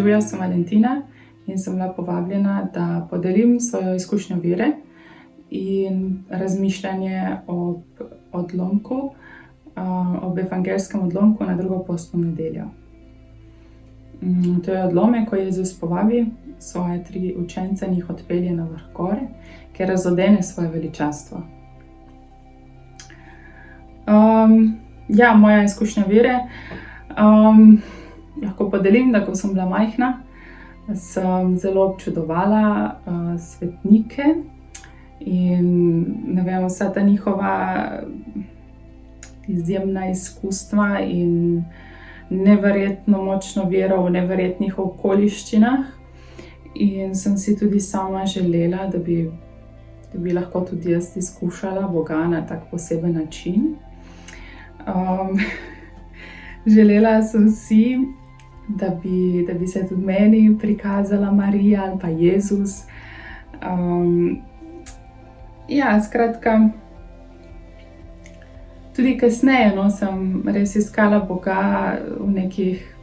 Živijo, sem Valentina in sem bila povabljena, da podelim svojo izkušnjo vere in razmišljanje ob evangeljskem odlomku na drugo postno nedeljo. To je odlomek, ko Jezus povabi svoje 3 učence in jih odpelje na vrh gore, kjer razodene svoje veličastvo. Moja izkušnja vere. Lahko podelim, da ko sem bila majhna, sem zelo občudovala svetnike in vsa ta njihova izjemna izkustva in neverjetno močno vero v neverjetnih okoliščinah. In sem si tudi sama želela, da bi lahko tudi jaz izkušala Boga na tak poseben način. Želela sem si, da bi se tudi meni prikazala Marija ali pa Jezus. Skratka, tudi kasneje sem res iskala Boga v nekih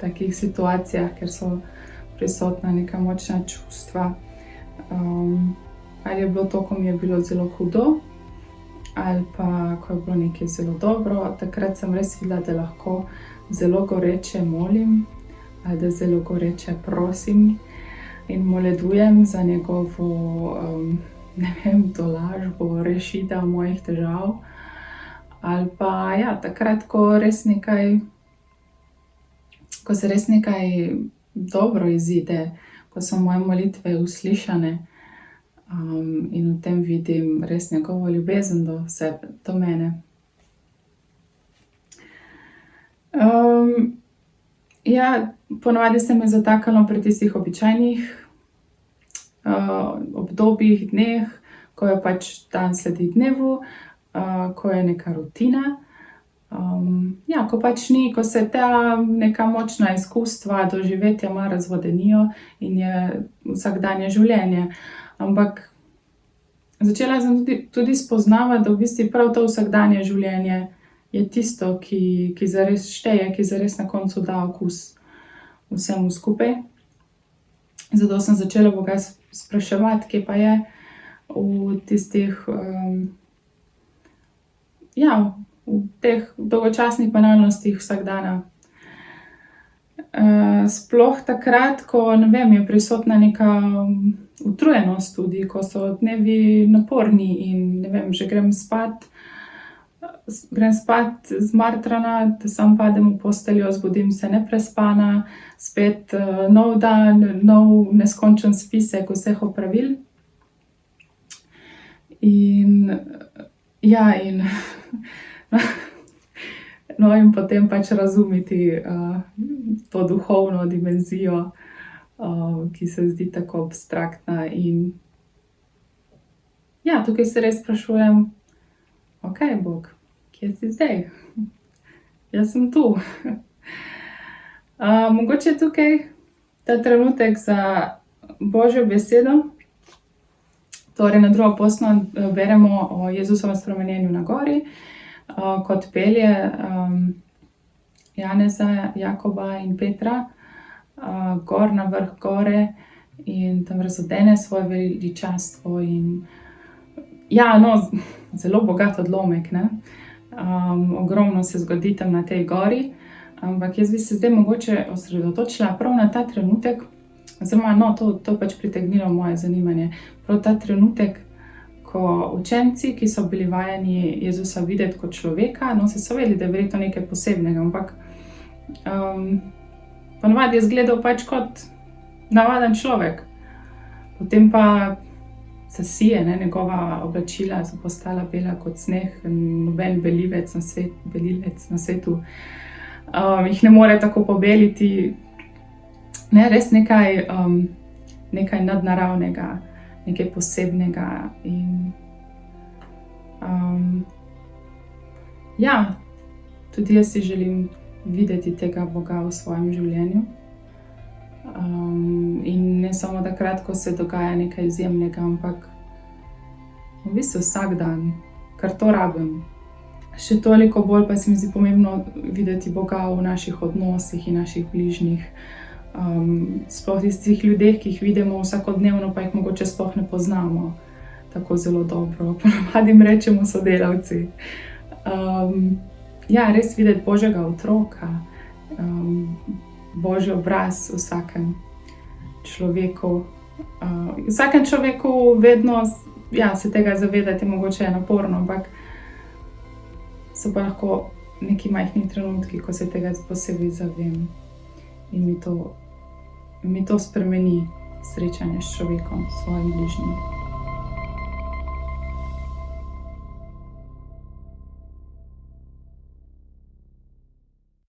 takih situacijah, ker so prisotna neka močna čustva. Ali je bilo to, ko mi je bilo zelo hudo, ali pa ko je bilo nekaj zelo dobro. Takrat sem res videla, da lahko zelo goreče molim, ali da zelo goreče prosim in moledujem za njegovo, tolažbo, rešitev mojih težav. Ali pa takrat, ko se res nekaj dobro izide, ko so moje molitve uslišane, in v tem vidim res njegovo ljubezen do mene. Ponavadi se me zatakalo pri tistih običajnih obdobjih, dneh, ko je dan sledi dnevu, ko je neka rutina. Ko se ta neka močna izkustva, doživetja malo razvodenijo in je vsakdanje življenje. Ampak začela sem tudi spoznavati, da v bistvu prav to vsakdanje življenje je tisto, ki zares šteje, ki zares na koncu da okus vsemu skupaj. Zato sem začela Boga spraševati, kje pa je v tistih, v teh dolgočasnih banalnostih vsakdana. Sploh takrat, ko je prisotna neka utrujenost tudi, ko so dnevi naporni in že grem spat zmatrana, da samo padem v posteljo, zbudim se neprespana, spet nov dan, nov neskončen spisek vseh opravil. In potem razumeti to duhovno dimenzijo, ki se zdi tako abstraktna. In tukaj se res sprašujem, okej, Bog, kje si zdaj? Jaz sem tu. Mogoče tukaj ta trenutek za Božjo besedo. Torej, na drugo postno beremo o Jezusovem spremenjenju na gori, kot pelje Janeza, Jakoba in Petra gor na vrh gore in tam razodene svoje veličastvo. Zelo bogat odlomek, ne? Ogromno se zgodi tam na tej gori, ampak jaz bi se zdaj mogoče osredotočila prav na ta trenutek, oziroma to pritegnilo moje zanimanje. Prav ta trenutek, ko učenci, ki so bili vajeni Jezusa videti kot človeka, so vedeli, da je verjetno nekaj posebnega, ampak ponavadi je izgledal kot navaden človek. Potem pa zasije, njegova oblačila so postala bela kot sneg, noben belilec na svetu jih ne more tako pobeliti. Res nekaj nadnaravnega, nekaj posebnega. In tudi jaz si želim videti tega Boga v svojem življenju. In ne samo takrat, ko se dogaja nekaj izjemnega, ampak v bistvu vsak dan, kar to rabim. Še toliko bolj pa se mi zdi pomembno videti Boga v naših odnosih in naših bližnjih, Sploh tistih ljudeh, ki jih vidimo vsakodnevno, pa jih mogoče sploh ne poznamo tako zelo dobro. Ponavadi jim rečemo sodelavci. Ja, res videti Božjega otroka, Božji obraz v vsakem človeku. Vsakem človeku vedno, ja, se tega zavedati mogoče je naporno, ampak so pa lahko neki majhni trenutki, ko se tega posebej zavem in mi to spremeni srečanje s človekom, s svojim bližnjim.